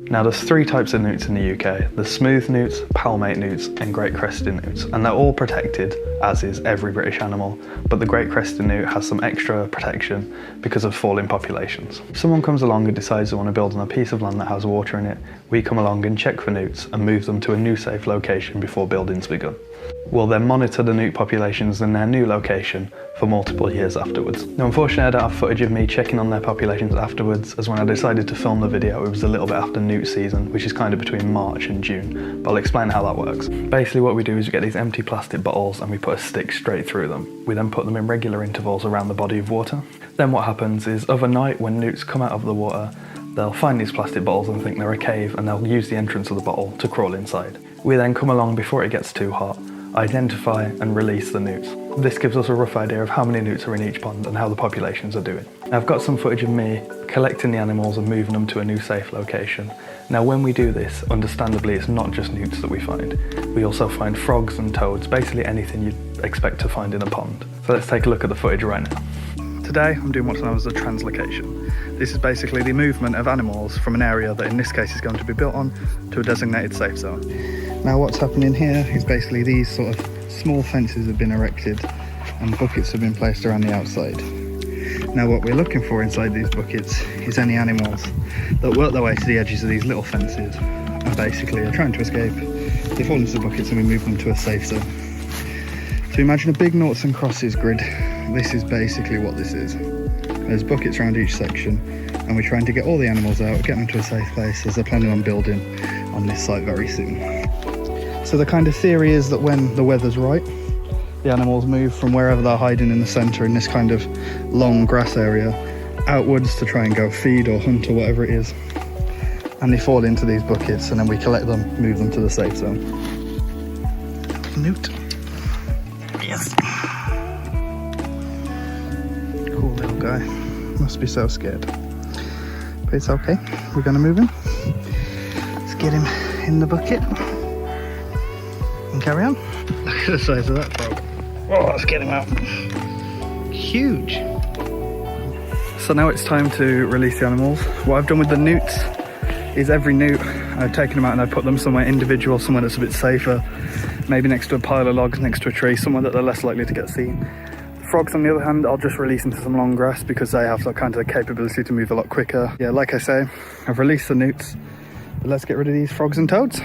Now there's three types of newts in the UK. There's smooth newts, palmate newts and great crested newts, and they're all protected, as is every British animal, but the great crested newt has some extra protection because of falling populations. If someone comes along and decides they want to build on a piece of land that has water in it, we come along and check for newts and move them to a new safe location before building's begun. We'll then monitor the newt populations in their new location for multiple years afterwards. Now unfortunately I don't have footage of me checking on their populations afterwards, as when I decided to film the video it was a little bit after newt season, which is kind of between March and June, but I'll explain how that works. Basically what we do is we get these empty plastic bottles and we put a stick straight through them. We then put them in regular intervals around the body of water. Then what happens is overnight when newts come out of the water, they'll find these plastic bottles and think they're a cave, and they'll use the entrance of the bottle to crawl inside. We then come along before it gets too hot, identify and release the newts. This gives us a rough idea of how many newts are in each pond and how the populations are doing. Now, I've got some footage of me collecting the animals and moving them to a new safe location. Now when we do this, understandably it's not just newts that we find. We also find frogs and toads, basically anything you'd expect to find in a pond. So let's take a look at the footage right now. Today I'm doing what's known as a translocation. This is basically the movement of animals from an area that in this case is going to be built on to a designated safe zone. Now what's happening here is basically these sort of small fences have been erected and buckets have been placed around the outside. Now what we're looking for inside these buckets is any animals that work their way to the edges of these little fences and basically are trying to escape. They fall into the buckets and we move them to a safe zone. So imagine a big noughts and crosses grid. This is basically what this is. There's buckets around each section and we're trying to get all the animals out, get them to a safe place as they're planning on building on this site very soon. So the kind of theory is that when the weather's right, the animals move from wherever they're hiding in the centre in this kind of long grass area outwards to try and go feed or hunt or whatever it is. And they fall into these buckets and then we collect them, move them to the safe zone. Newt. Yes. Cool little guy. Must be so scared. But it's okay. We're going to move him. Let's get him in the bucket. And carry on. Look at the size of that frog. Oh, let's get him out. Huge. So now it's time to release the animals. What I've done with the newts is every newt, I've taken them out and I've put them somewhere individual, somewhere that's a bit safer. Maybe next to a pile of logs, next to a tree, somewhere that they're less likely to get seen. The frogs, on the other hand, I'll just release into some long grass because they have that kind of capability to move a lot quicker. Yeah, like I say, I've released the newts, but let's get rid of these frogs and toads.